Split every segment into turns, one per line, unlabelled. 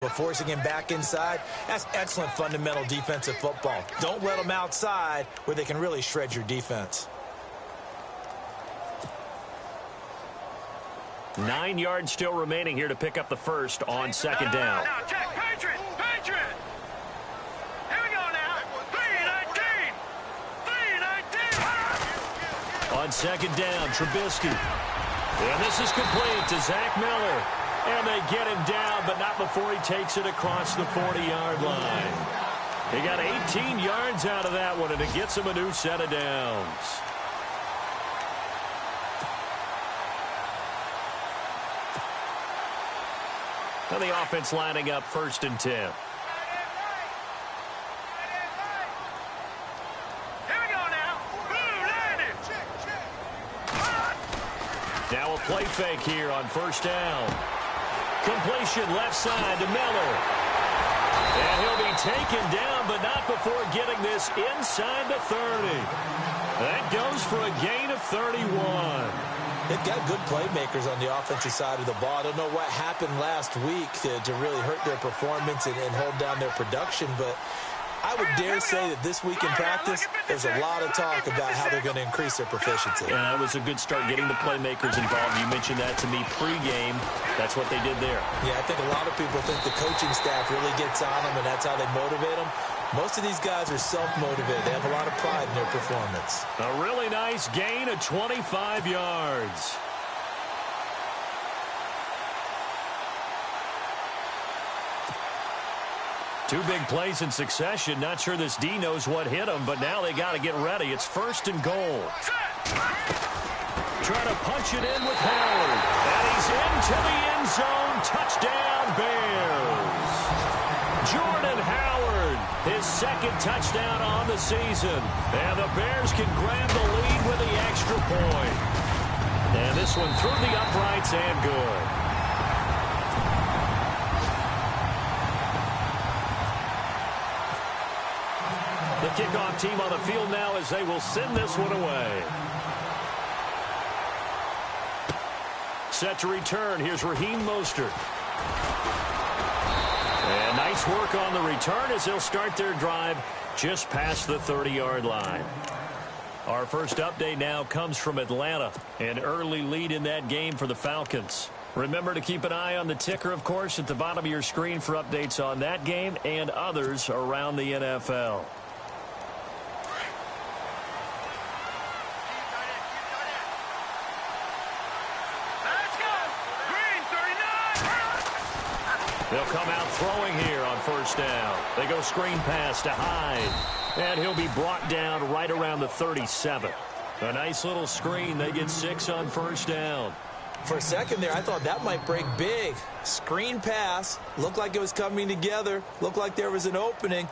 But forcing him back inside, that's excellent fundamental defensive football. Don't let them outside where they can really shred your defense.
9 yards still remaining here to pick up the first on second down.
Now, check. Patriot! Patriot! Here we go now. 3-19! 3-19!
On second down, Trubisky. And this is complete to Zach Miller. And they get him down, but not before he takes it across the 40-yard line. He got 18 yards out of that one, and it gets him a new set of downs. And the offense lining up 1st and 10.
Here we go now. Blue landed.
Now a play fake here on 1st down. Completion left side to Miller. And he'll be taken down, but not before getting this inside the 30. That goes for a gain of 31.
They've got good playmakers on the offensive side of the ball. I don't know what happened last week to really hurt their performance and hold down their production, but I would dare say that this week in practice, there's a lot of talk about how they're going to increase their proficiency.
Yeah, it was a good start getting the playmakers involved. You mentioned that to me pregame. That's what they did there.
Yeah, I think a lot of people think the coaching staff really gets on them, and that's how they motivate them. Most of these guys are self-motivated. They have a lot of pride in their performance.
A really nice gain of 25 yards. Two big plays in succession. Not sure this D knows what hit him, but now they got to get ready. It's 1st and goal. Trying to punch it in with Howard. And he's into the end zone. Touchdown, Bears. Jordan Howard, his 2nd touchdown on the season. And the Bears can grab the lead with the extra point. And this one through the uprights and good. The kickoff team on the field now as they will send this one away. Set to return. Here's Raheem Mostert. And nice work on the return as they'll start their drive just past the 30-yard line. Our first update now comes from Atlanta. An early lead in that game for the Falcons. Remember to keep an eye on the ticker, of course, at the bottom of your screen for updates on that game and others around the NFL. They'll come out throwing here on 1st down. They go screen pass to Hyde. And he'll be brought down right around the 37. A nice little screen. They get 6 on 1st down.
For a second there, I thought that might break big. Screen pass. Looked like it was coming together. Looked like there was an opening.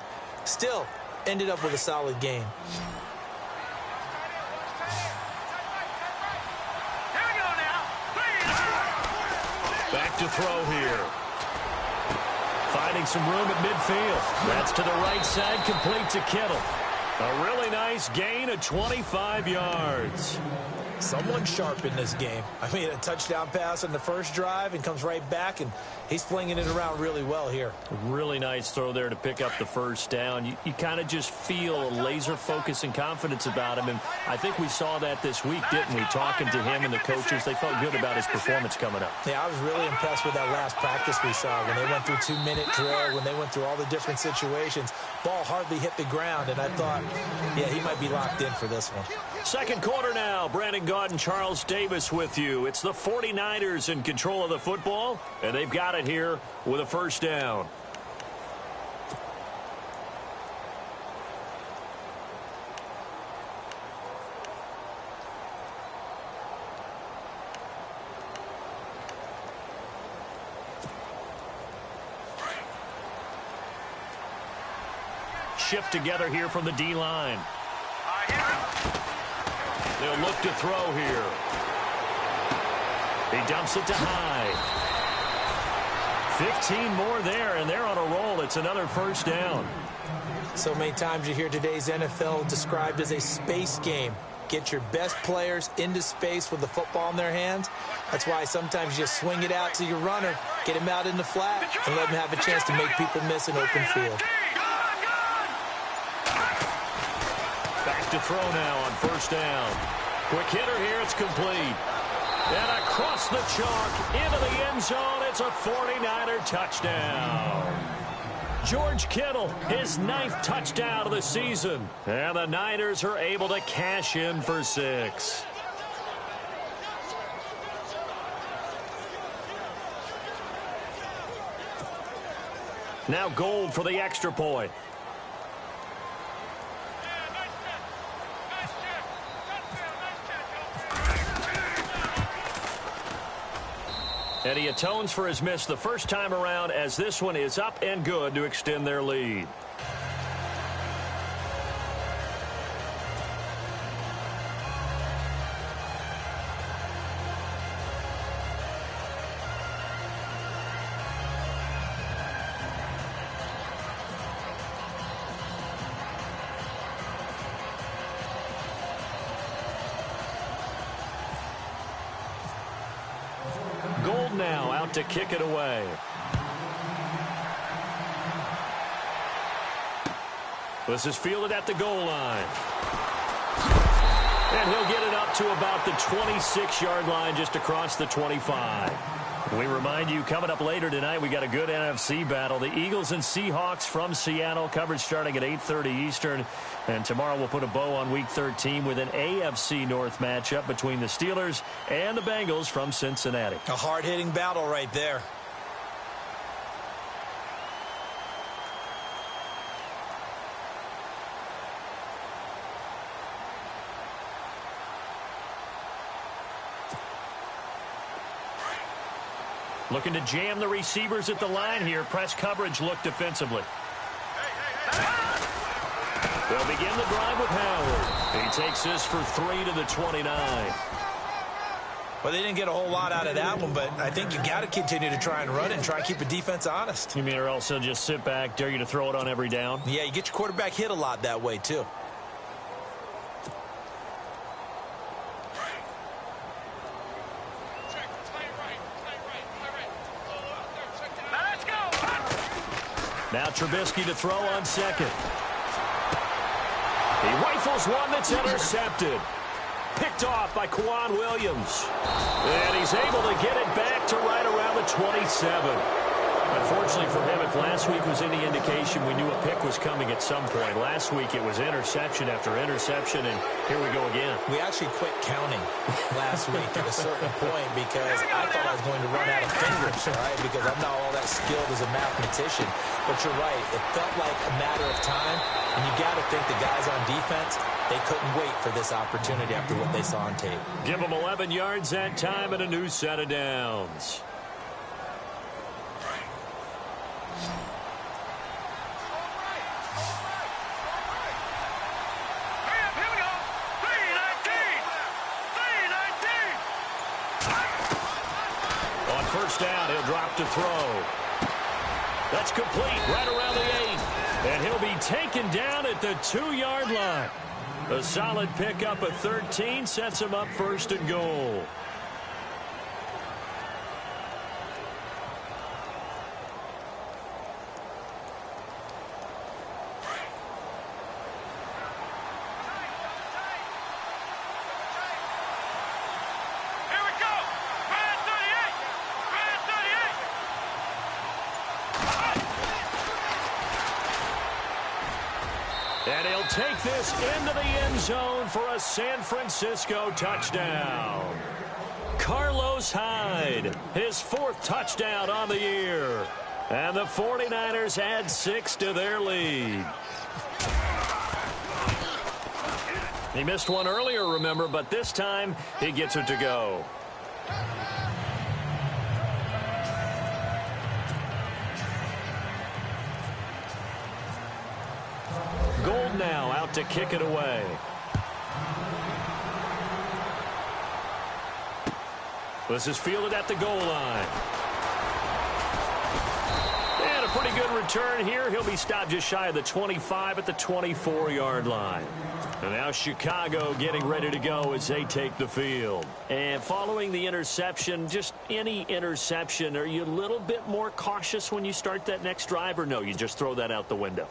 Still, ended up with a solid game.
Back to throw here. Finding some room at midfield. That's to the right side, complete to Kittle. A really nice gain of 25 yards.
Someone sharp in this game. I mean, a touchdown pass on the first drive and comes right back, and he's flinging it around really well here.
Really nice throw there to pick up the 1st down. You kind of just feel a laser focus and confidence about him, and I think we saw that this week, didn't we? Talking to him and the coaches, they felt good about his performance coming up.
Yeah, I was really impressed with that last practice we saw when they went through 2-minute drill, when they went through all the different situations. Ball hardly hit the ground, and I thought, yeah, he might be locked in for this one.
Second quarter now. Brandon Gaud and Charles Davis with you. It's the 49ers in control of the football, and they've got it here with a 1st down. Shift together here from the D-line. They'll look to throw here. He dumps it to Hyde. 15 more there, and they're on a roll. It's another 1st down.
So many times you hear today's NFL described as a space game. Get your best players into space with the football in their hands. That's why sometimes you just swing it out to your runner, get him out in the flat, and let him have a chance to make people miss an open field.
Back to throw now on first down. Quick hitter here, it's complete. And across the chalk, into the end zone, it's a 49er touchdown. George Kittle, his 9th touchdown of the season. And the Niners are able to cash in for 6. Now Gold for the extra point. And he atones for his miss the first time around, as this one is up and good to extend their lead. Gold now out to kick it away. This is fielded at the goal line. And he'll get it up to about the 26-yard line, just across the 25. We remind you, coming up later tonight, we got a good NFC battle. The Eagles and Seahawks from Seattle, coverage starting at 8:30 Eastern. And tomorrow we'll put a bow on Week 13 with an AFC North matchup between the Steelers and the Bengals from Cincinnati.
A hard-hitting battle right there.
Looking to jam the receivers at the line here. Press coverage look defensively. They'll begin the drive with Howard. He takes this for 3 to the 29.
Well, they didn't get a whole lot out of that one, but I think you got to continue to try and run it and try and keep the defense honest.
You mean, or else they'll just sit back, dare you to throw it on every down?
Yeah, you get your quarterback hit a lot that way, too.
Now Trubisky to throw on second. He rifles one that's intercepted. Picked off by Kwan Williams. And he's able to get it back to right around the 27. Unfortunately for him, if last week was any indication, we knew a pick was coming at some point. Last week it was interception after interception, and here we go again.
We actually quit counting last week at a certain point because I thought I was going to run out of fingers, right? Because I'm not all that skilled as a mathematician. But you're right. It felt like a matter of time, and you got to think the guys on defense, they couldn't wait for this opportunity after what they saw on tape.
Give them 11 yards that time and a new set of downs. First down, he'll drop to throw. That's complete right around the 8. And he'll be taken down at the 2-yard line. A solid pickup of 13 sets him up first and goal. And he'll take this into the end zone for a San Francisco touchdown. Carlos Hyde, his 4th touchdown on the year. And the 49ers add 6 to their lead. He missed one earlier, remember, but this time he gets it to go. Gold now out to kick it away. This is fielded at the goal line. And a a pretty good return here. He'll be stopped just shy of the 25 at the 24-yard line. And now Chicago getting ready to go as they take the field. And following the interception, just any interception, are you a little bit more cautious when you start that next drive, or no, you just throw that out the window?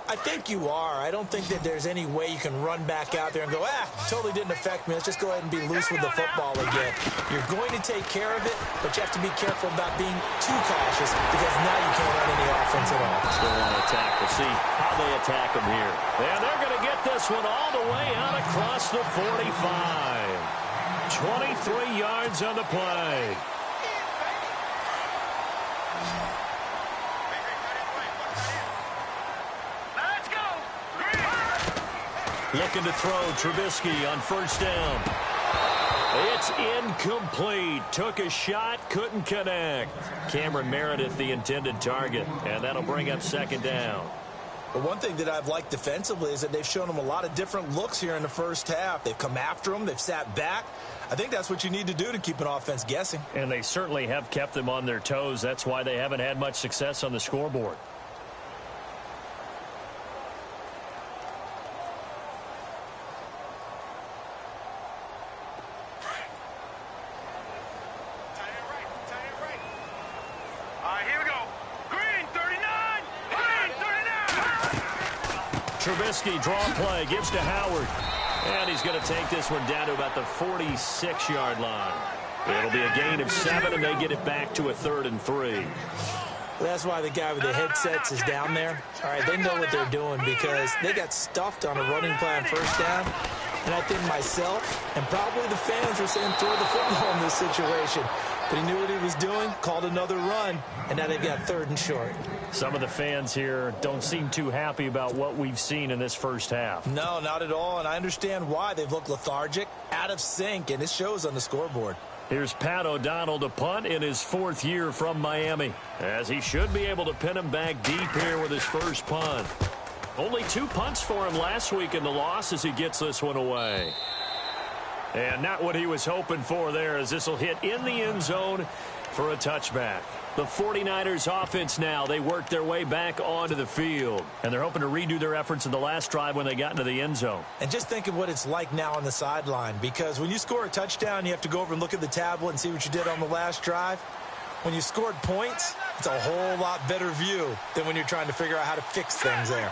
I think you are. I don't think that there's any way you can run back out there and go, totally didn't affect me. Let's just go ahead and be loose with the football again. You're going to take care of it, but you have to be careful about being too cautious because now you can't run any offense at all.
Still want to attack. We'll see how they attack them here. And they're going to get this one all the way out across the 45. 23 yards on the play. Looking to throw Trubisky on first down. It's incomplete. Took a shot, couldn't connect. Cameron Meredith, the intended target, and that'll bring up second down.
But one thing that I've liked defensively is that they've shown them a lot of different looks here in the first half. They've come after them. They've sat back. I think that's what you need to do to keep an offense guessing.
And they certainly have kept them on their toes. That's why they haven't had much success on the scoreboard. Trubisky, draw play, gives to Howard. And he's going to take this one down to about the 46-yard line. It'll be a gain of 7, and they get it back to a 3rd and 3.
Well, that's why the guy with the headsets is down there. All right, they know what they're doing because they got stuffed on a running play on first down. And I think myself and probably the fans were saying throw the football in this situation. But he knew what he was doing, called another run, and now they've got 3rd and short.
Some of the fans here don't seem too happy about what we've seen in this first half.
No, not at all, and I understand why. They've looked lethargic, out of sync, and it shows on the scoreboard.
Here's Pat O'Donnell to punt in his 4th year from Miami, as he should be able to pin him back deep here with his first punt. Only 2 punts for him last week in the loss as he gets this one away. And not what he was hoping for there, as this will hit in the end zone for a touchback. The 49ers offense now, they work their way back onto the field. And they're hoping to redo their efforts in the last drive when they got into the end zone.
And just think of what it's like now on the sideline, because when you score a touchdown, you have to go over and look at the tablet and see what you did on the last drive. When you scored points, it's a whole lot better view than when you're trying to figure out how to fix things there.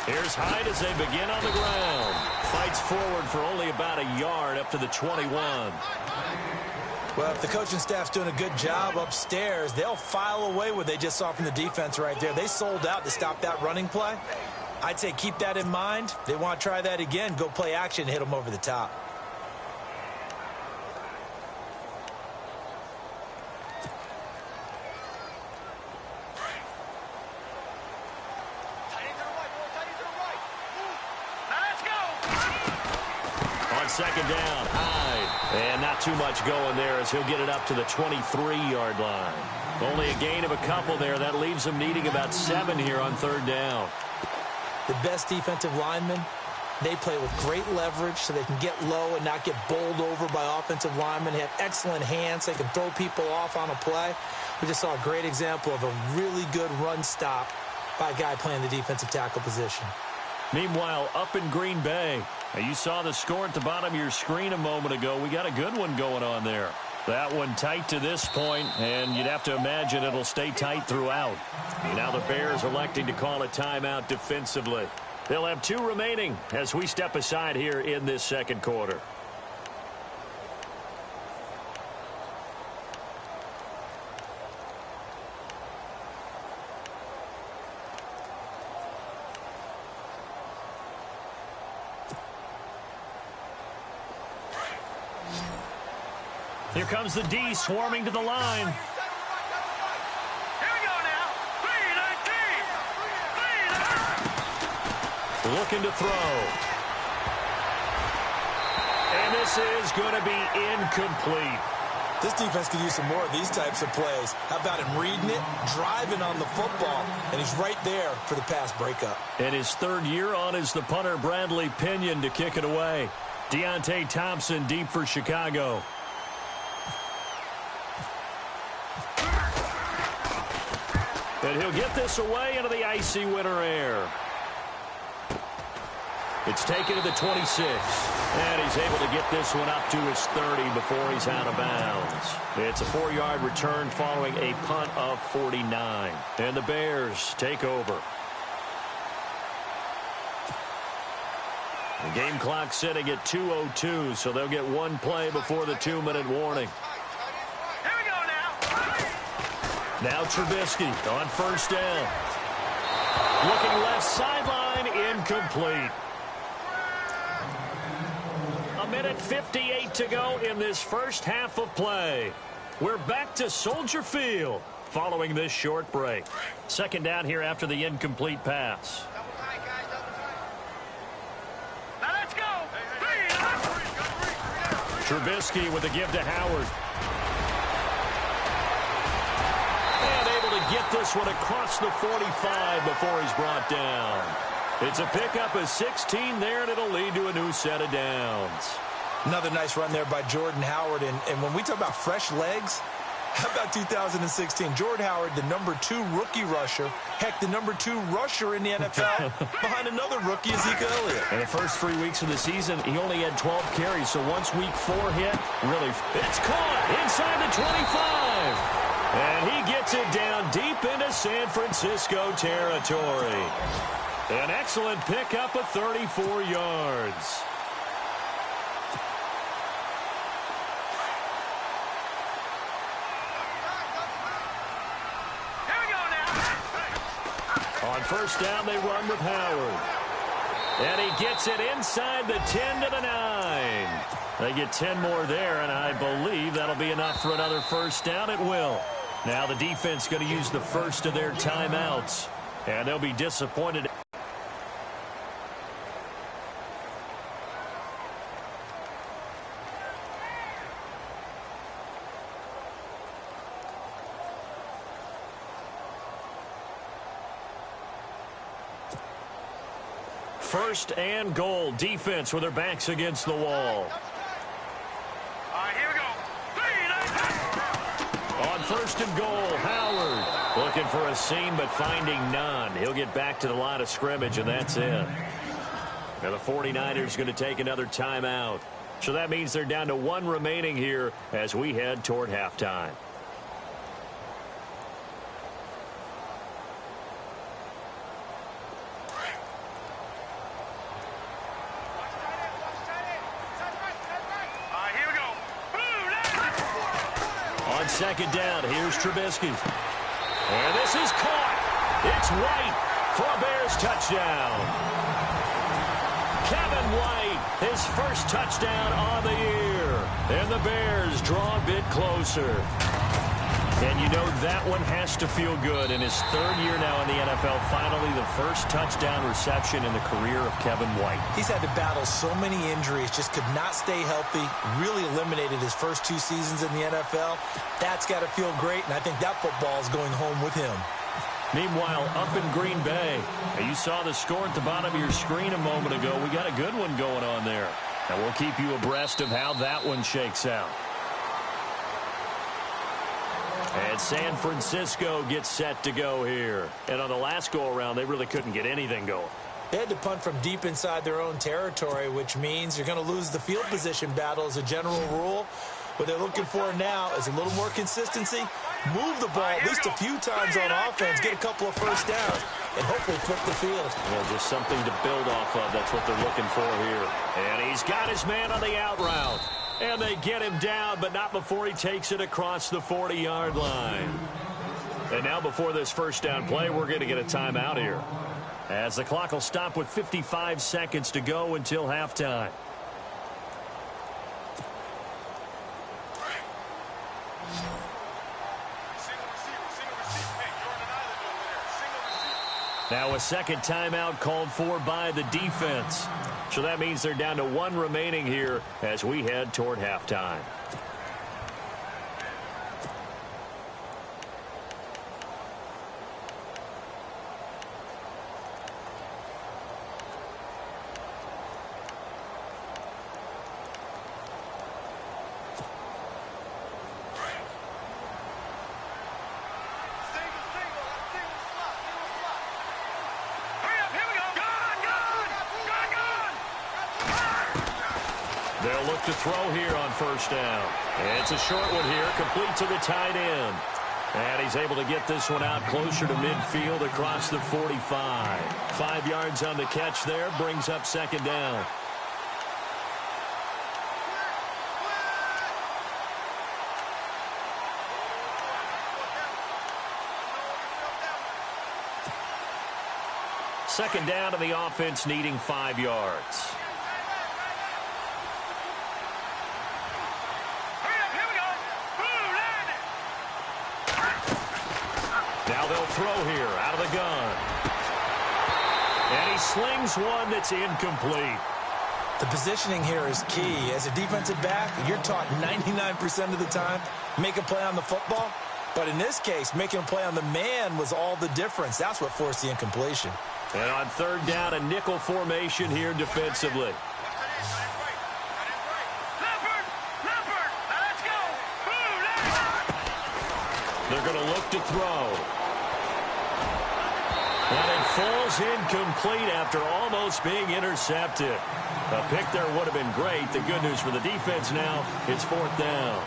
Here's Hyde as they begin on the ground. Fights forward for only about a yard up to the 21.
Well, if the coaching staff's doing a good job upstairs, they'll file away what they just saw from the defense right there. They sold out to stop that running play. I'd say keep that in mind. They want to try that again. Go play action and hit them over the top.
Second down, Hyde. And not too much going there as he'll get it up to the 23-yard line. Only a gain of a couple there. That leaves them needing about 7 here on 3rd down.
The best defensive linemen, they play with great leverage so they can get low and not get bowled over by offensive linemen. They have excellent hands. They can throw people off on a play. We just saw a great example of a really good run stop by a guy playing the defensive tackle position.
Meanwhile, up in Green Bay, you saw the score at the bottom of your screen a moment ago. We got a good one going on there. That one tight to this point, and you'd have to imagine it'll stay tight throughout. Now the Bears electing to call a timeout defensively. They'll have 2 remaining as we step aside here in this second quarter. Here comes the D swarming to the line.
Here we go now. 3-19.
Looking to throw. And this is going to be incomplete.
This defense could use some more of these types of plays. How about him reading it, driving on the football, and he's right there for the pass breakup.
And his 3rd year on is the punter Bradley Pinion to kick it away. Deontay Thompson deep for Chicago. And he'll get this away into the icy winter air. It's taken to the 26. And he's able to get this one up to his 30 before he's out of bounds. It's a 4-yard return following a punt of 49. And the Bears take over. The game clock sitting at 2:02, so they'll get one play before the 2-minute warning.
Here we go now.
Now Trubisky on first down. Looking left sideline, incomplete. A minute 58 to go in this first half of play. We're back to Soldier Field following this short break. Second down here after the incomplete pass.
Now let's go.
Trubisky with the give to Howard. And able to get this one across the 45 before he's brought down. It's a pickup of 16 there, and it'll lead to a new set of downs.
Another nice run there by Jordan Howard. And when we talk about fresh legs, how about 2016? Jordan Howard, the #2 rookie rusher. Heck, the #2 rusher in the NFL behind another rookie, Ezekiel Elliott.
In the first 3 weeks of the season, he only had 12 carries. So once week 4 hit, really, it's caught inside the 25. And he gets it down deep into San Francisco territory. An excellent pickup of 34 yards.
Here we go now.
On first down, they run with Howard. And he gets it inside the 10 to the 9. They get 10 more there, and I believe that'll be enough for another first down. It will. Now the defense going to use the first of their timeouts, and they'll be disappointed. First and goal. Defense with their backs against the wall.
All right, here we go.
On first and goal, Howard looking for a seam but finding none. He'll get back to the line of scrimmage, and that's it. Now the 49ers going to take another timeout. So that means they're down to one remaining here as we head toward halftime. Second down, here's Trubisky. And this is caught. It's White for a Bears touchdown. Kevin White, his first touchdown on the year. And the Bears draw a bit closer. And you know that one has to feel good. In his 3rd year now in the NFL, finally the first touchdown reception in the career of Kevin White.
He's had to battle so many injuries, just could not stay healthy, really eliminated his first 2 seasons in the NFL. That's got to feel great, and I think that football is going home with him.
Meanwhile, up in Green Bay, you saw the score at the bottom of your screen a moment ago. We got a good one going on there. And we'll keep you abreast of how that one shakes out. And San Francisco gets set to go here. And on the last go-around, they really couldn't get anything going.
They had to punt from deep inside their own territory, which means you're going to lose the field position battle as a general rule. What they're looking for now is a little more consistency, move the ball at least a few times on offense, get a couple of first downs, and hopefully flip the field.
Well, just something to build off of. That's what they're looking for here. And he's got his man on the out route. And they get him down, but not before he takes it across the 40-yard line. And now before this first down play, we're going to get a timeout here, as the clock will stop with 55 seconds to go until halftime. Now a second timeout called for by the defense. So that means they're down to one remaining here as we head toward halftime. They'll look to throw here on first down. It's a short one here, complete to the tight end. And he's able to get this one out closer to midfield across the 45. 5 yards on the catch there, brings up second down. Second down to the offense, needing 5 yards. Now they'll throw here out of the gun. And he slings one that's incomplete.
The positioning here is key. As a defensive back, you're taught 99% of the time, make a play on the football. But in this case, making a play on the man was all the difference. That's what forced the incompletion.
And on third down, a nickel formation here defensively. They're going to look to throw. And it falls incomplete after almost being intercepted. A pick there would have been great. The good news for the defense now, it's fourth down.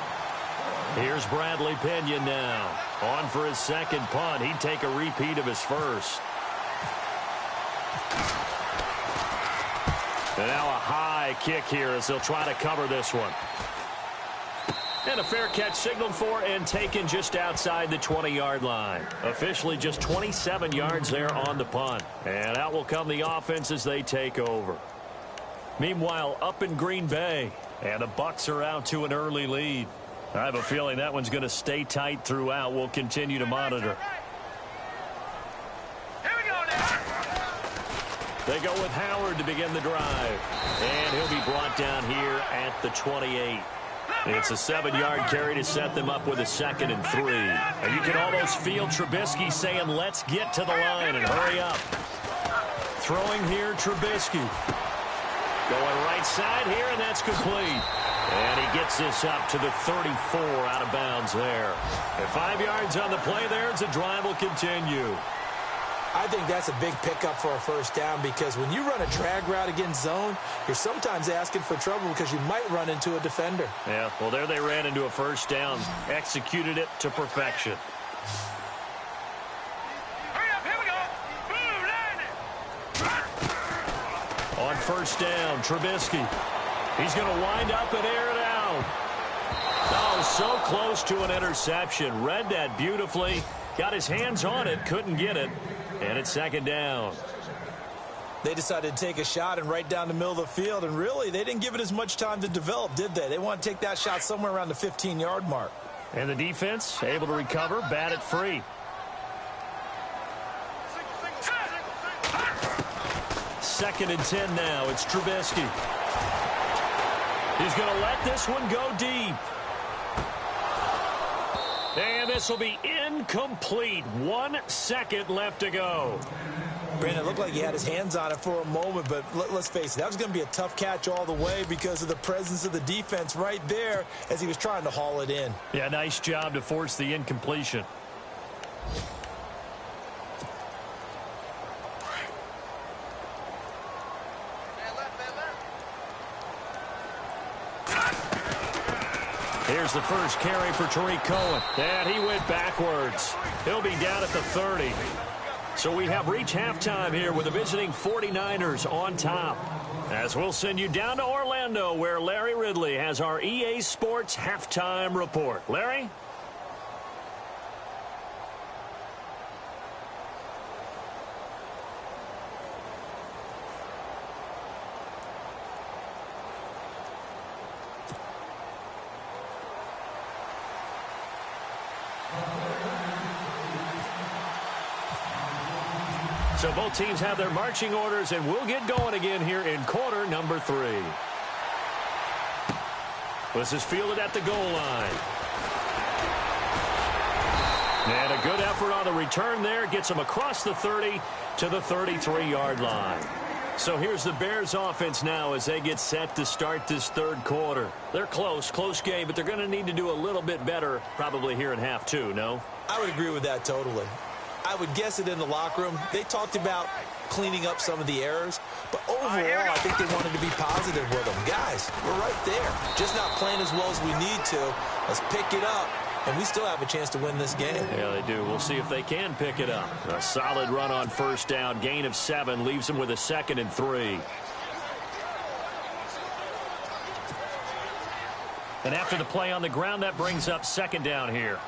Here's Bradley Pinion now. On for his second punt. He'd take a repeat of his first. And now a high kick here as they'll try to cover this one. And a fair catch signaled for and taken just outside the 20-yard line. Officially just 27 yards there on the punt. And out will come the offense as they take over. Meanwhile, up in Green Bay, and the Bucs are out to an early lead. I have a feeling that one's going to stay tight throughout. We'll continue to monitor. They go with Howard to begin the drive. And he'll be brought down here at the 28. It's a 7-yard carry to set them up with a 2nd and 3. And you can almost feel Trubisky saying, let's get to the line and hurry up. Throwing here, Trubisky. Going right side here, and that's complete. And he gets this up to the 34 out of bounds there. And 5 yards on the play there as the drive will continue.
I think that's a big pickup for a first down because when you run a drag route against zone, you're sometimes asking for trouble because you might run into a defender.
Yeah, well, there they ran into a first down, executed it to perfection.
Hurry up, here we go.
On first down, Trubisky. He's going to wind up and air it out. Oh, so close to an interception. Read that beautifully. Got his hands on it, couldn't get it. And it's second down.
They decided to take a shot and right down the middle of the field, and really, they didn't give it as much time to develop, did they? They want to take that shot somewhere around the 15-yard mark.
And the defense able to recover, bat it free. Second and 10 now. It's Trubisky. He's going to let this one go deep. And this will be incomplete. 1 second left to go.
Brandon, it looked like he had his hands on it for a moment, but let's face it, that was going to be a tough catch all the way because of the presence of the defense right there as he was trying to haul it in.
Yeah, nice job to force the incompletion. Here's the first carry for Tariq Cohen. And he went backwards. He'll be down at the 30. So we have reached halftime here with the visiting 49ers on top. As we'll send you down to Orlando where Larry Ridley has our EA Sports halftime report. Larry? So both teams have their marching orders, and we'll get going again here in quarter number 3. This is fielded at the goal line. And a good effort on the return there. Gets him across the 30 to the 33-yard line. So here's the Bears offense now as they get set to start this third quarter. They're close game, but they're going to need to do a little bit better probably here in half 2, no?
I would agree with that totally. I would guess it in the locker room. They talked about cleaning up some of the errors, but overall, I think they wanted to be positive with them. Guys, we're right there. Just not playing as well as we need to. Let's pick it up, and we still have a chance to win this game.
Yeah, they do. We'll see if they can pick it up. A solid run on first down. Gain of 7 leaves them with a 2nd and 3. And after the play on the ground, that brings up 2nd down here.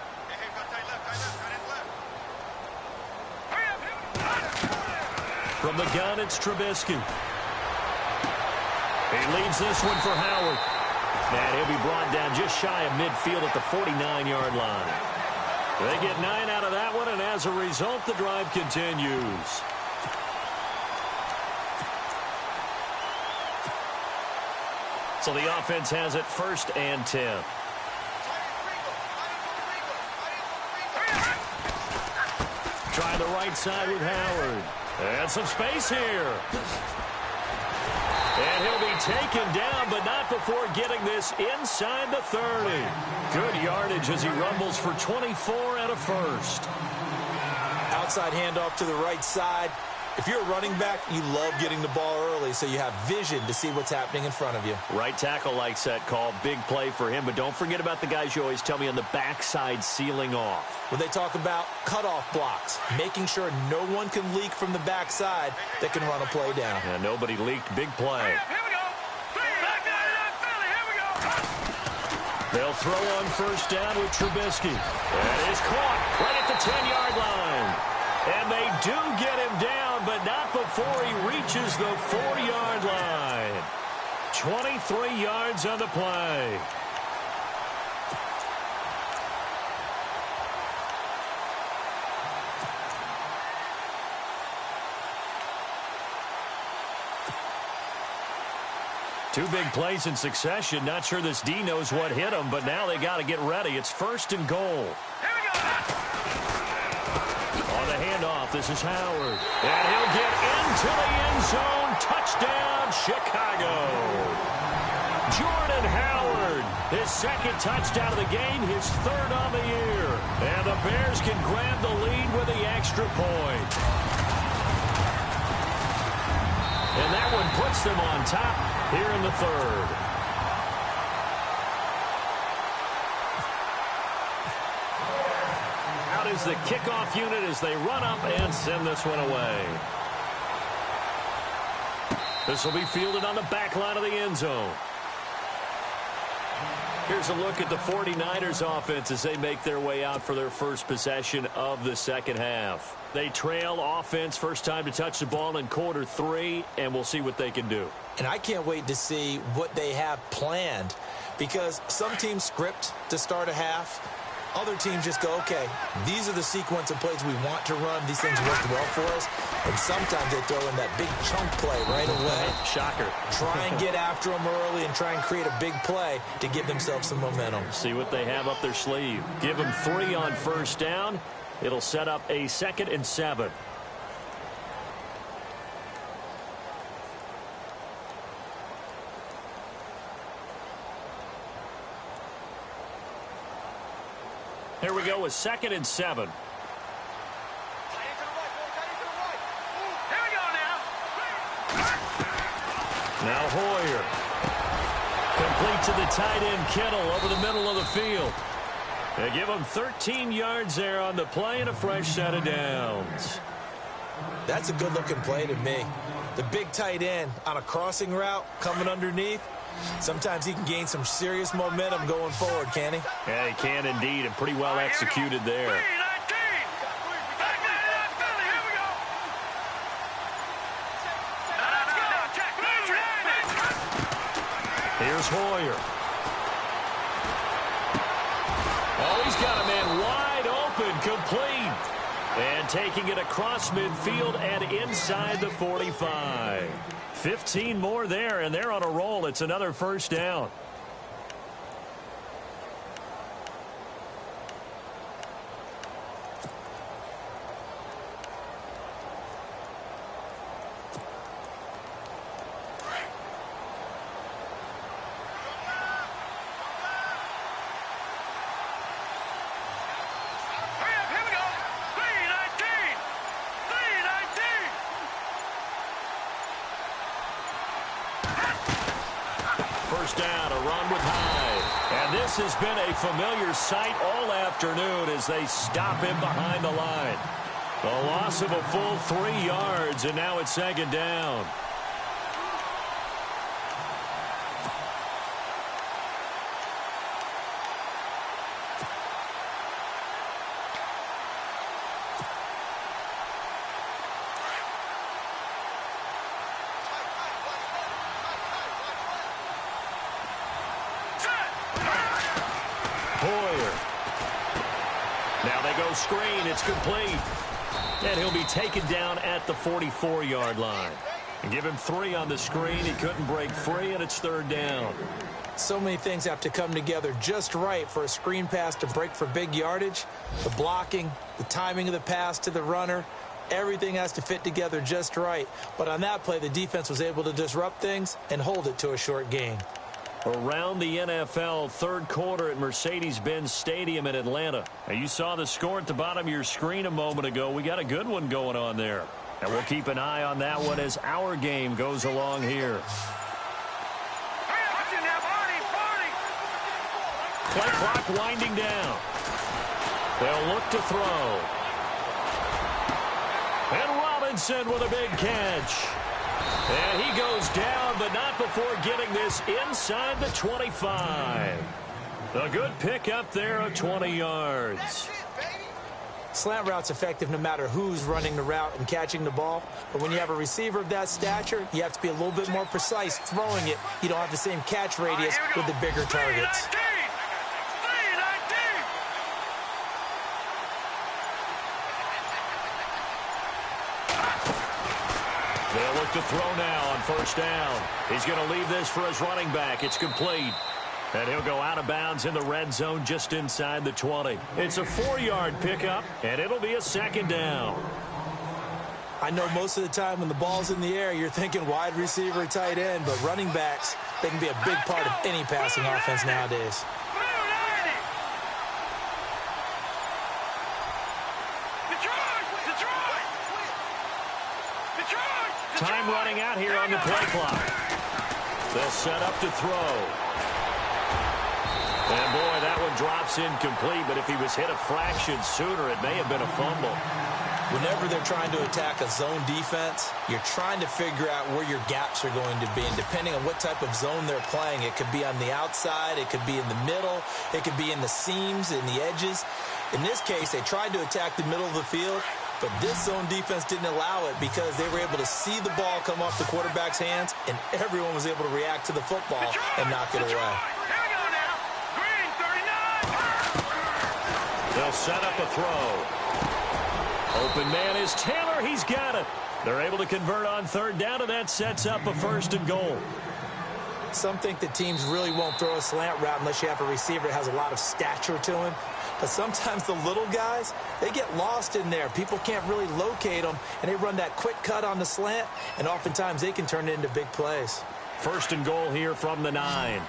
From the gun, it's Trubisky. He leaves this one for Howard. And he'll be brought down just shy of midfield at the 49-yard line. They get 9 out of that one, and as a result, the drive continues. So the offense has it 1st and 10. Try the right side with Howard. And some space here. And he'll be taken down, but not before getting this inside the 30. Good yardage as he rumbles for 24 and a first.
Outside handoff to the right side. If you're a running back, you love getting the ball early so you have vision to see what's happening in front of you.
Right tackle likes that call. Big play for him, but don't forget about the guys you always tell me on the backside sealing off.
When they talk about cutoff blocks, making sure no one can leak from the backside that can run a play down.
Yeah, nobody leaked. Big play. They'll throw on first down with Trubisky. That is caught right at the 10-yard line. And they do get him down, but not before he reaches the 4-yard line. 23 yards on the play. Two big plays in succession. Not sure this D knows what hit him, but now they got to get ready. It's 1st and goal. On the handoff, this is Howard. And he'll get into the end zone. Touchdown, Chicago. Jordan Howard, his 2nd touchdown of the game, his 3rd on the year. And the Bears can grab the lead with the extra point. And that one puts them on top here in the 3rd. Out is the kickoff unit as they run up and send this one away. This will be fielded on the back line of the end zone. Here's a look at the 49ers offense as they make their way out for their first possession of the second half. They trail offense first time to touch the ball in quarter 3, and we'll see what they can do.
And I can't wait to see what they have planned, because some teams script to start a half. Other teams just go, okay, these are the sequence of plays we want to run. These things worked well for us. And sometimes they throw in that big chunk play right away.
Shocker.
Try and get after them early and try and create a big play to give themselves some momentum.
See what they have up their sleeve. Give them 3 on first down. It'll set up a 2nd and 7. Here we go with 2nd and 7. Now Hoyer. Complete to the tight end Kittle over the middle of the field. They give him 13 yards there on the play and a fresh set of downs.
That's a good-looking play to me. The big tight end on a crossing route coming underneath. Sometimes he can gain some serious momentum going forward, can he?
Yeah, he can indeed, and pretty well executed there. Here's Hoyer. Oh, he's got a man wide open, complete. And taking it across midfield and inside the 45. 15 more there, and they're on a roll. It's another first down. first down, a run with Hyde. And this has been a familiar sight all afternoon as they stop him behind the line. A loss of a full 3 yards, and now it's second down.
Now
they go screen. It's complete. And he'll be taken down at the 44-yard line. And give him 3 on the screen. He couldn't break free, and it's third down.
So many things have to come together just right for a screen pass to break for big yardage. The blocking, the timing of the pass to the runner, everything has to fit together just right. But on that play, the defense was able to disrupt things and hold it to a short gain.
Around the NFL, third quarter at Mercedes-Benz Stadium in Atlanta. Now, you saw the score at the bottom of your screen a moment ago. We got a good one going on there. And we'll keep an eye on that one as our game goes along here. Play clock winding down. They'll look to throw. And Robinson with a big catch. And he goes down, but not before getting this inside the 25. A good pickup there of 20 yards.
Slant route's effective no matter who's running the route and catching the ball. But when you have a receiver of that stature, you have to be a little bit more precise throwing it. You don't have the same catch radius with the bigger targets.
They'll look to throw now on first down. He's going to leave this for his running back. It's complete. And he'll go out of bounds in the red zone just inside the 20. It's a 4-yard pickup, and it'll be a second down.
I know most of the time when the ball's in the air, you're thinking wide receiver, tight end, but running backs, they can be a big part of any passing offense nowadays.
Time running out here on the play clock. They'll set up to throw. And, boy, that one drops incomplete, but if he was hit a fraction sooner, it may have been a fumble.
Whenever they're trying to attack a zone defense, you're trying to figure out where your gaps are going to be. And depending on what type of zone they're playing, it could be on the outside, it could be in the middle, it could be in the seams, in the edges. In this case, they tried to attack the middle of the field, but this zone defense didn't allow it because they were able to see the ball come off the quarterback's hands, and everyone was able to react to the football and knock it away.
They'll set up a throw. Open man is Taylor. He's got it. They're able to convert on third down, and that sets up a first and goal.
Some think that teams really won't throw a slant route unless you have a receiver that has a lot of stature to him. But sometimes the little guys, they get lost in there. People can't really locate them, and they run that quick cut on the slant, and oftentimes they can turn it into big plays.
First and goal here from the 9.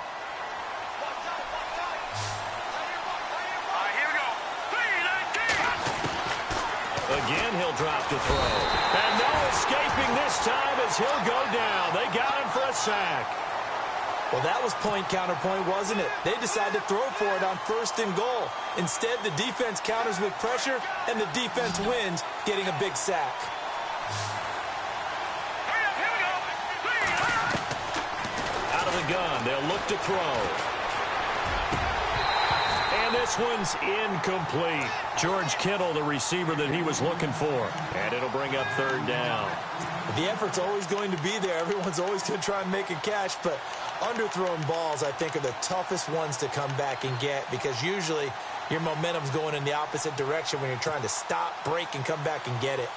Again, he'll drop to throw. And no escaping this time as he'll go down. They got him for a sack.
Well, that was point counterpoint, wasn't it? They decided to throw for it on first and goal. Instead, the defense counters with pressure, and the defense wins, getting a big sack.
Out of the gun, they'll look to throw. And this one's incomplete. George Kittle, the receiver that he was looking for. And it'll bring up third down.
The effort's always going to be there. Everyone's always going to try and make a catch, but underthrown balls, I think, are the toughest ones to come back and get because usually your momentum's going in the opposite direction when you're trying to stop, break, and come back and get it.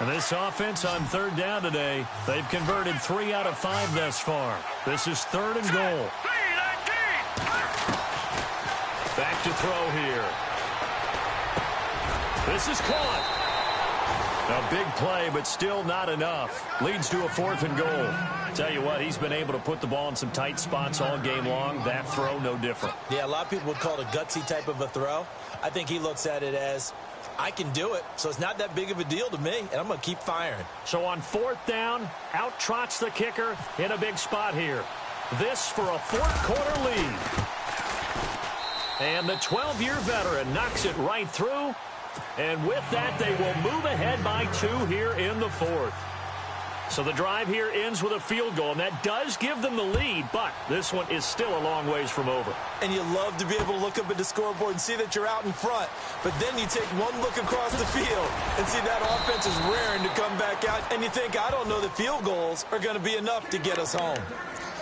And this offense on third down today, they've converted 3 out of 5 thus far. This is third and goal. Back to throw here. This is caught. A big play, but still not enough. Leads to a fourth and goal. Tell you what, he's been able to put the ball in some tight spots all game long. That throw, no different.
Yeah, a lot of people would call it a gutsy type of a throw. I think he looks at it as, I can do it, so it's not that big of a deal to me, and I'm going to keep firing.
So on fourth down, out trots the kicker in a big spot here. This for a fourth-quarter lead. And the 12-year veteran knocks it right through. And with that, they will move ahead by 2 here in the fourth. So the drive here ends with a field goal, and that does give them the lead, but this one is still a long ways from over.
And you love to be able to look up at the scoreboard and see that you're out in front, but then you take one look across the field and see that offense is raring to come back out, and you think, I don't know that field goals are going to be enough to get us home.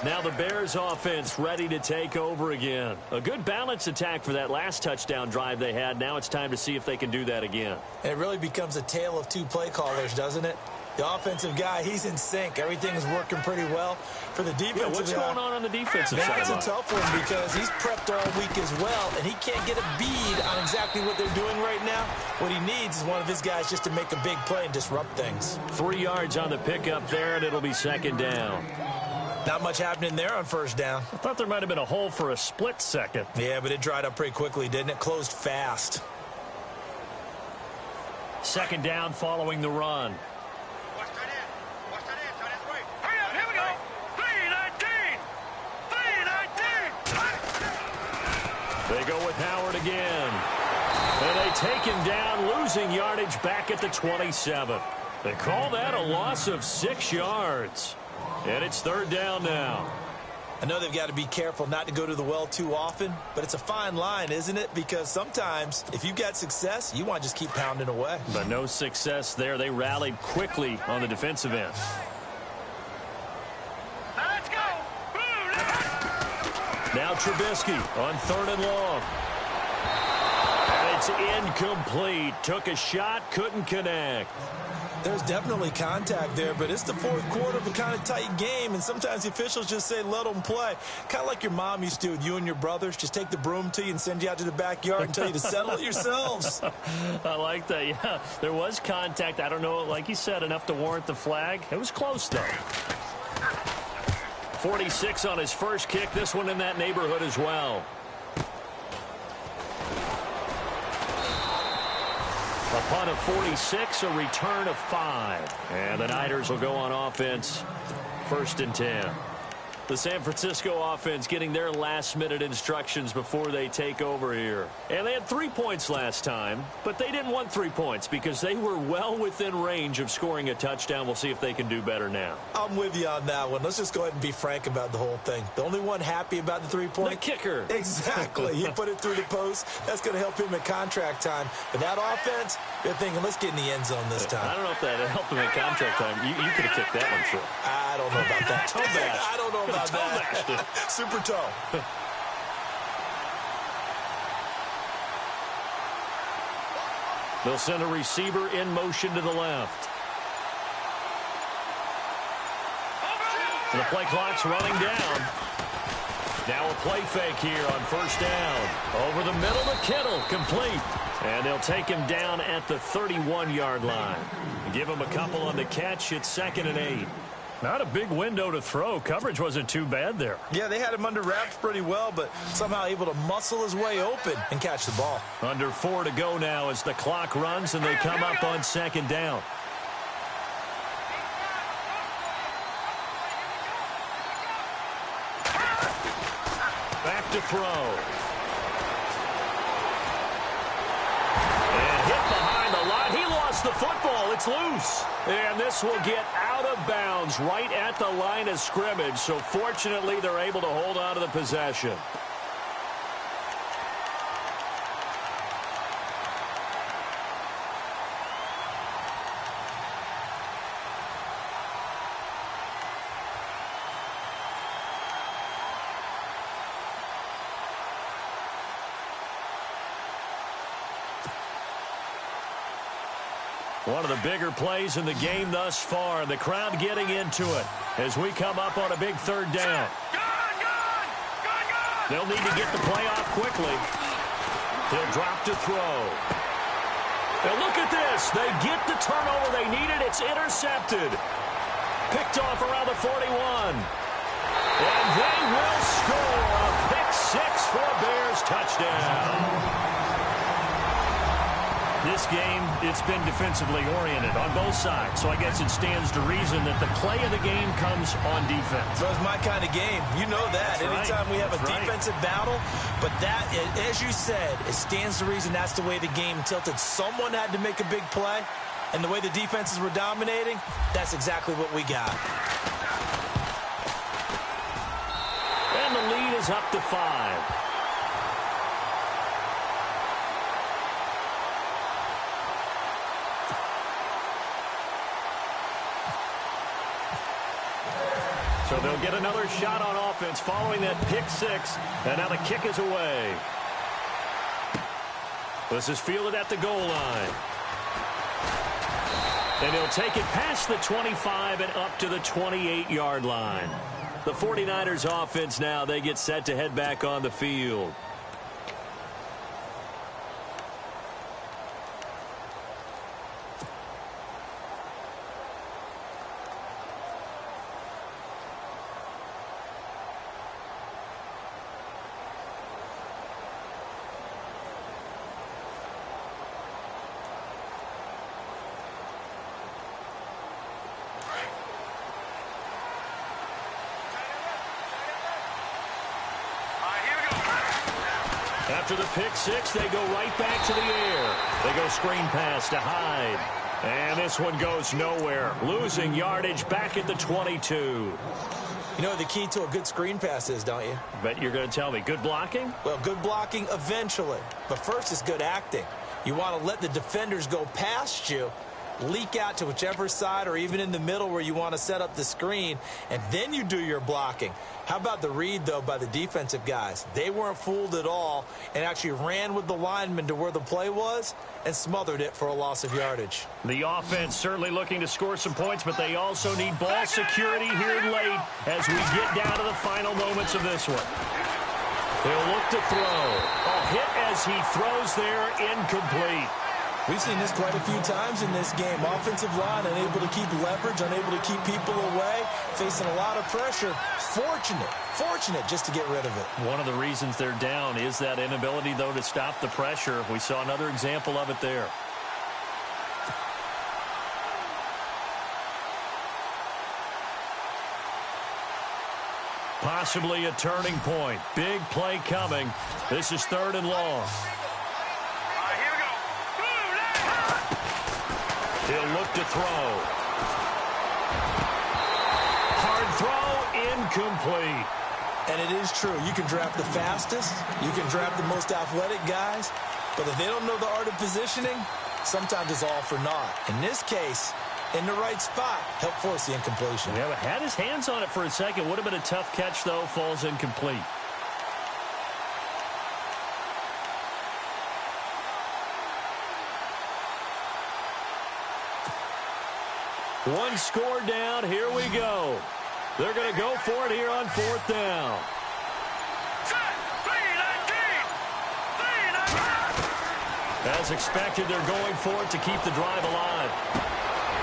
Now the Bears offense ready to take over again. A good balanced attack for that last touchdown drive they had. Now it's time to see if they can do that again.
And it really becomes a tale of 2 play callers, doesn't it? The offensive guy, he's in sync. Everything is working pretty well. For the defensive
guy, what's going on the defensive side?
That's a tough one because he's prepped all week as well, and he can't get a bead on exactly what they're doing right now. What he needs is one of his guys just to make a big play and disrupt things.
3 yards on the pickup there, and it'll be second down.
Not much happening there on first down.
I thought there might have been a hole for a split second.
Yeah, but it dried up pretty quickly, didn't it? Closed fast.
Second down following the run.
Here we go. 3-19. 3-19.
They go with Howard again. And they take him down, losing yardage back at the 27. They call that a loss of 6 yards. And it's third down now.
I know they've got to be careful not to go to the well too often, but it's a fine line, isn't it? Because sometimes if you've got success, you want to just keep pounding away.
But no success there. They rallied quickly on the defensive end.
Let's go.
Now Trubisky on 3rd and long. And it's incomplete. Took a shot, couldn't connect.
There's definitely contact there, but it's the fourth quarter of a kind of tight game, and sometimes the officials just say, let them play. Kind of like your mom used to with you and your brothers. Just take the broom to you and send you out to the backyard and tell you to settle it yourselves.
I like that, yeah. There was contact. I don't know, like you said, enough to warrant the flag. It was close, though. 46 on his first kick. This one in that neighborhood as well. A punt of 46, a return of 5. And the Niners will go on offense, 1st and 10. The San Francisco offense getting their last-minute instructions before they take over here. And they had 3 points last time, but they didn't want 3 points because they were well within range of scoring a touchdown. We'll see if they can do better now.
I'm with you on that one. Let's just go ahead and be frank about the whole thing. The only one happy about the 3-point?
The kicker.
Exactly. He put it through the post. That's going to help him at contract time. But that offense, they're thinking, let's get in the end zone this time.
I don't know if that helped him at contract time. You could have kicked that one through.
I don't know about that.
Toe bash.
I don't know about that. Super toe.
They'll send a receiver in motion to the left. And the play clock's running down. Now a play fake here on first down. Over the middle to Kittle, complete. And they'll take him down at the 31-yard line. Give him a couple on the catch. It's 2nd and 8. Not a big window to throw. Coverage wasn't too bad there.
Yeah, they had him under wraps pretty well, but somehow able to muscle his way open and catch the ball.
Under 4 to go now as the clock runs and they come up on 2nd down. Back to throw. And hit behind the line. He lost the football. It's loose. And this will get out of bounds right at the line of scrimmage. So fortunately, they're able to hold on to the possession. One of the bigger plays in the game thus far. The crowd getting into it as we come up on a big 3rd down. They'll need to get the play off quickly. He'll drop to throw. Now look at this. They get the turnover they needed. It's intercepted. Picked off around the 41. And they will score a pick 6 for a Bears touchdown. This game, it's been defensively oriented on both sides, so I guess it stands to reason that the play of the game comes on defense.
So it's my kind of game. You know that.
That's
Anytime
right.
we have
That's
a defensive battle, but that, as you said, it stands to reason that's the way the game tilted. Someone had to make a big play, and the way the defenses were dominating, that's exactly what we got.
And the lead is up to 5. So they'll get another shot on offense following that pick 6. And now the kick is away. This is fielded at the goal line. And he'll take it past the 25 and up to the 28-yard line. The 49ers offense now, they get set to head back on the field. After the pick 6, they go right back to the air. They go screen pass to Hyde. And this one goes nowhere. Losing yardage back at the 22.
You know what the key to a good screen pass is, don't you?
Bet you're going to tell me. Good blocking?
Well, good blocking eventually. But first is good acting. You want to let the defenders go past you, leak out to whichever side or even in the middle where you want to set up the screen, and then you do your blocking. How about the read, though, by the defensive guys? They weren't fooled at all and actually ran with the lineman to where the play was and smothered it for a loss of yardage.
The offense certainly looking to score some points, but they also need ball security here late as we get down to the final moments of this one. He'll look to throw. A hit as he throws there, incomplete.
We've seen this quite a few times in this game. Offensive line unable to keep leverage, unable to keep people away, facing a lot of pressure. Fortunate just to get rid of it.
One of the reasons they're down is that inability, though, to stop the pressure. We saw another example of it there. Possibly a turning point. Big play coming. This is 3rd and long. He'll look to throw. Hard throw, incomplete.
And it is true. You can draft the fastest. You can draft the most athletic guys. But if they don't know the art of positioning, sometimes it's all for naught. In this case, in the right spot, help force the incompletion.
Yeah, but had his hands on it for a second. Would have been a tough catch, though. Falls incomplete. One score down. Here we go. They're going to go for it here on 4th down. As expected, they're going for it to keep the drive alive.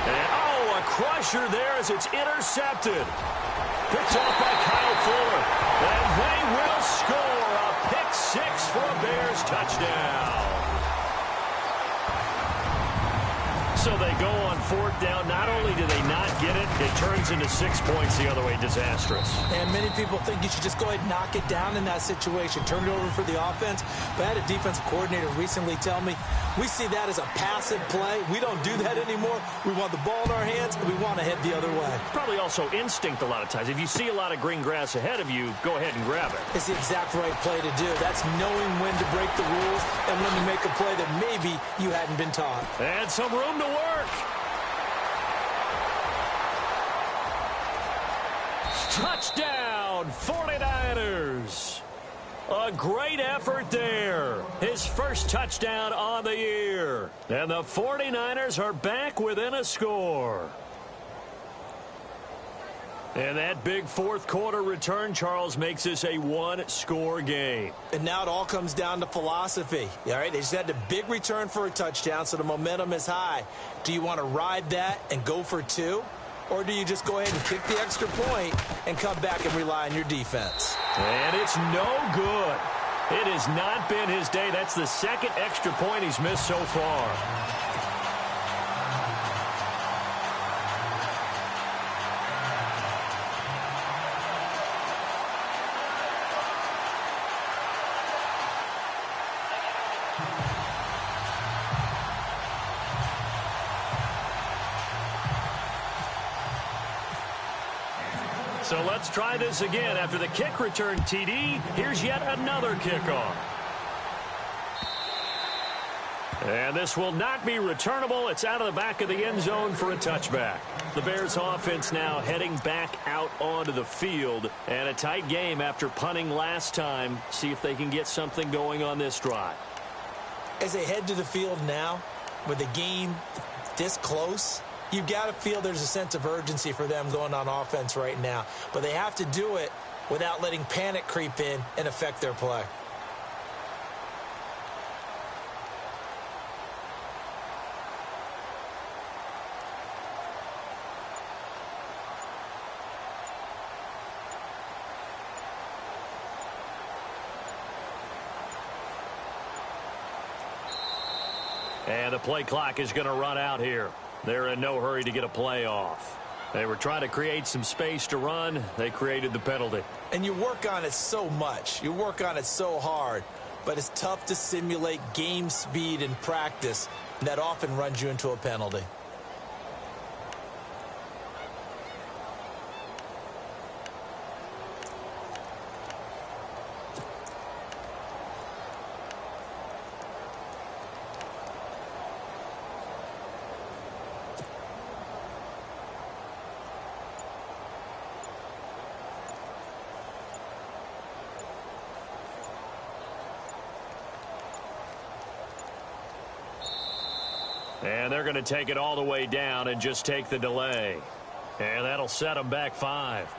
And, oh, a crusher there as it's intercepted. Picked off by Kyle Fuller. And they will score a pick 6 for a Bears touchdown. So they go on 4th down. Not only do they not get it, it turns into 6 points the other way. Disastrous.
And many people think you should just go ahead and knock it down in that situation. Turn it over for the offense. But I had a defensive coordinator recently tell me, we see that as a passive play. We don't do that anymore. We want the ball in our hands, and we want to head the other way.
Probably also instinct a lot of times. If you see a lot of green grass ahead of you, go ahead and grab it.
It's the exact right play to do. That's knowing when to break the rules and when to make a play that maybe you hadn't been taught.
And some room to work. Touchdown, 49ers. A great effort there. His first touchdown on the year. And the 49ers are back within a score. And that big 4th quarter return, Charles, makes this a 1-score game.
And now it all comes down to philosophy. All right, they just had a big return for a touchdown, so the momentum is high. Do you want to ride that and go for 2? Or do you just go ahead and kick the extra point and come back and rely on your defense?
And it's no good. It has not been his day. That's the second extra point he's missed so far. So let's try this again. After the kick return TD, here's yet another kickoff. And this will not be returnable. It's out of the back of the end zone for a touchback. The Bears offense now heading back out onto the field. And a tight game after punting last time. See if they can get something going on this drive.
As they head to the field now, with the game this close, you've got to feel there's a sense of urgency for them going on offense right now. But they have to do it without letting panic creep in and affect their play.
And the play clock is going to run out here. They're in no hurry to get a play off. They were trying to create some space to run. They created the penalty.
And you work on it so much. You work on it so hard. But it's tough to simulate game speed in practice. And that often runs you into a penalty.
And they're going to take it all the way down and just take the delay. And that'll set them back 5.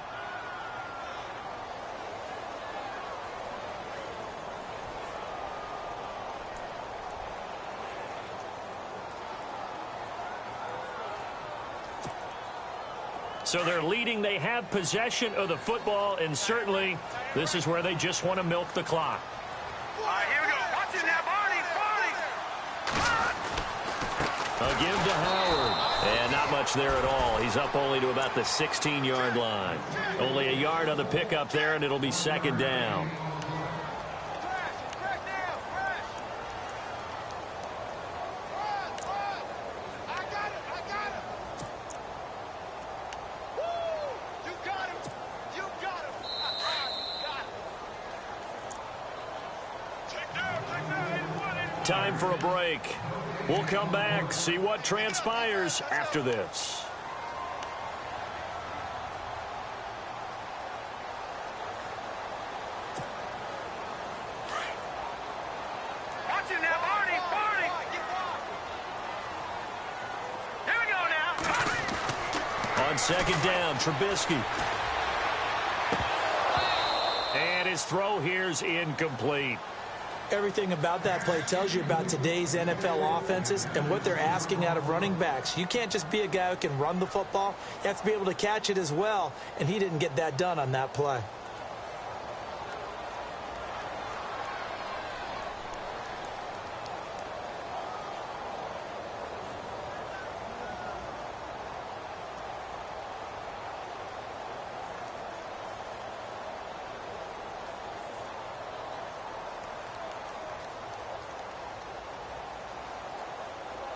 So they're leading. They have possession of the football, and certainly this is where they just want to milk the clock.
All right, here we go. Watch it now, Barney.
A give to Howard. And not much there at all. He's up only to about the 16-yard line. Only a yard on the pickup there, and it'll be second down. Time for a break. We'll come back, see what transpires after this.
Watch it now, Barney. Here we go now.
On second down, Trubisky. And his throw here's incomplete.
Everything about that play tells you about today's NFL offenses and what they're asking out of running backs. You can't just be a guy who can run the football. You have to be able to catch it as well, and he didn't get that done on that play.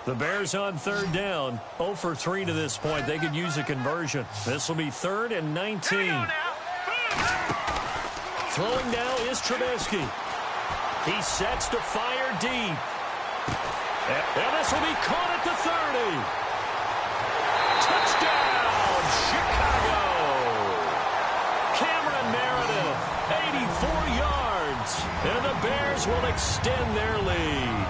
The Bears on third down, 0 for 3 to this point. They could use a conversion. This will be 3rd and 19. Throwing now is Trubisky. He sets to fire deep. And this will be caught at the 30. Touchdown, Chicago. Cameron Meredith, 84 yards. And the Bears will extend their lead.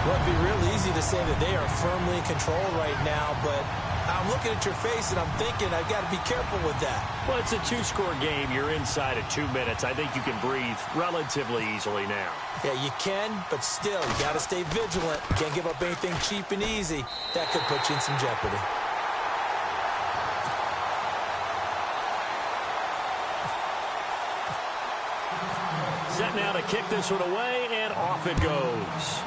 Well, it'd be real easy to say that they are firmly in control right now, but I'm looking at your face and I'm thinking I've got to be careful with that.
Well, it's a 2-score game. You're inside of 2 minutes. I think you can breathe relatively easily now.
Yeah, you can, but still, you got to stay vigilant. Can't give up anything cheap and easy. That could put you in some jeopardy.
Set now to kick this one away, and off it goes.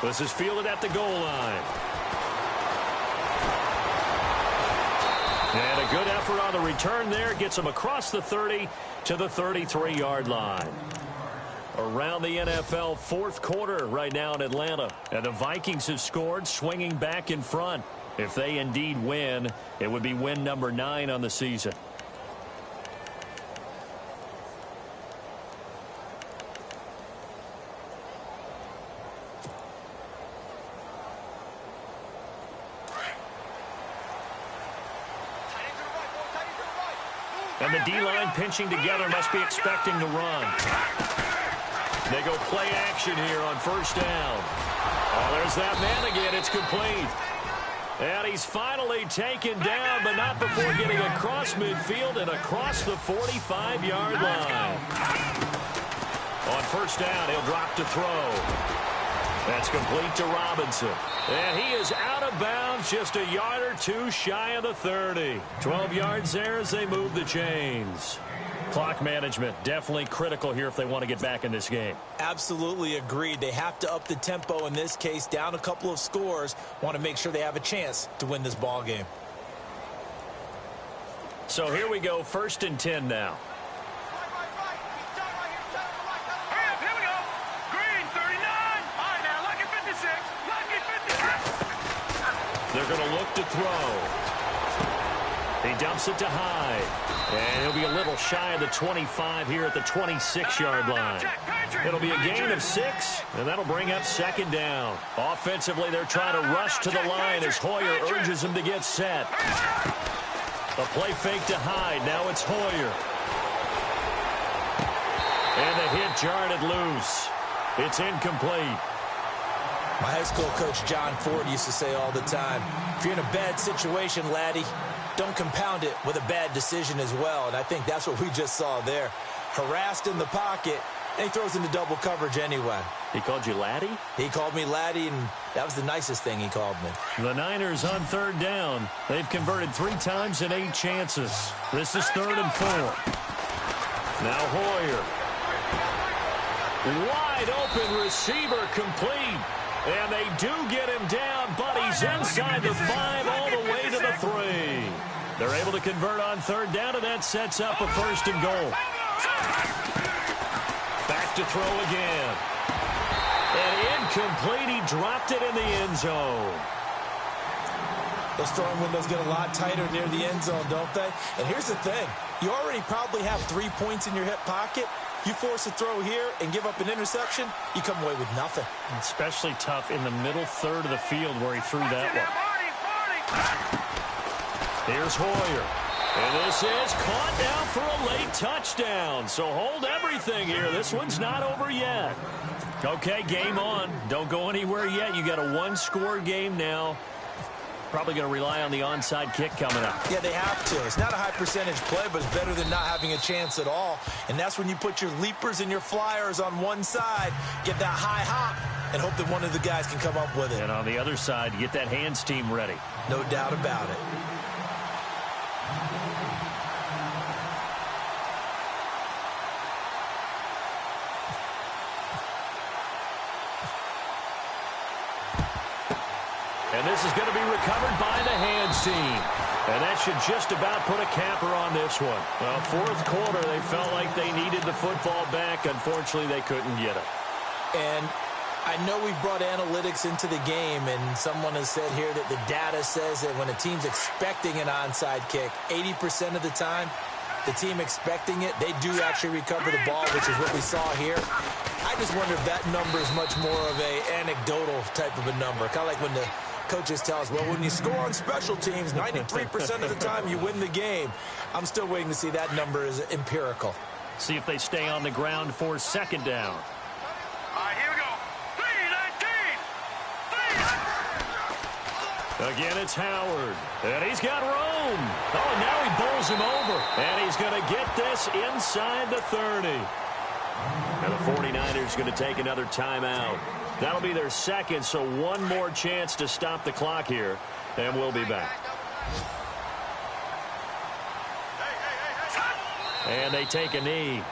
This is fielded at the goal line. And a good effort on the return there. Gets him across the 30 to the 33-yard line. Around the NFL fourth quarter right now in Atlanta. And the Vikings have scored, swinging back in front. If they indeed win, it would be win number 9 on the season. And the D-line pinching together, must be expecting to run. They go play action here on first down. Oh, there's that man again. It's complete. And he's finally taken down, but not before getting across midfield and across the 45-yard line. On first down, he'll drop to throw. That's complete to Robinson. And he is out of bounds, just a yard or two shy of the 30. 12 yards there as they move the chains. Clock management definitely critical here if they want to get back in this game.
Absolutely agreed. They have to up the tempo in this case, down a couple of scores. Want to make sure they have a chance to win this ball game.
So here we go, 1st and 10 now. They're going to look to throw. He dumps it to Hyde. And he'll be a little shy of the 25 here at the 26-yard line. It'll be a gain of 6, and that'll bring up 2nd down. Offensively, they're trying to rush to the line as Hoyer urges him to get set. A play fake to Hyde. Now it's Hoyer. And the hit jarred it loose. It's incomplete.
My high school coach, John Ford, used to say all the time, if you're in a bad situation, laddie, don't compound it with a bad decision as well. And I think that's what we just saw there. Harassed in the pocket, and he throws into double coverage anyway.
He called you laddie?
He called me laddie, and that was the nicest thing he called me.
The Niners on 3rd down. They've converted 3 times in 8 chances. This is 3rd and 4. Now Hoyer. Wide open receiver complete. And they do get him down, but he's inside the 5 all the way to the 3. They're able to convert on 3rd down, and that sets up a 1st and goal. Back to throw again. And incomplete. He dropped it in the end zone.
Those throwing windows get a lot tighter near the end zone, don't they? And here's the thing. You already probably have 3 points in your hip pocket. You force a throw here and give up an interception, you come away with nothing.
Especially tough in the middle third of the field where he threw that one. Here's Hoyer. And this is caught down for a late touchdown. So hold everything here. This one's not over yet. Okay, game on. Don't go anywhere yet. You got a 1-score game now. Probably going to rely on the onside kick coming up.
Yeah, they have to. It's not a high percentage play, but it's better than not having a chance at all. And that's when you put your leapers and your flyers on one side, get that high hop, and hope that one of the guys can come up with it.
And on the other side, you get that hands team ready.
No doubt about it.
And this is going to be recovered by the hands team. And that should just about put a capper on this one. Well, 4th quarter, they felt like they needed the football back. Unfortunately, they couldn't get it.
And I know we brought analytics into the game, and someone has said here that the data says that when a team's expecting an onside kick, 80% of the time, the team expecting it, they do actually recover the ball, which is what we saw here. I just wonder if that number is much more of a anecdotal type of a number. Kind of like when the coaches tell us, well, when you score on special teams, 93% of the time you win the game. I'm still waiting to see that number is empirical.
See if they stay on the ground for 2nd down.
All right, here we go. 3-19.
Again, it's Howard. And he's got room. Oh, and now he bowls him over. And he's going to get this inside the 30. And the 49ers going to take another timeout. That'll be their 2nd, so one more chance to stop the clock here, and we'll be back. And they take a knee.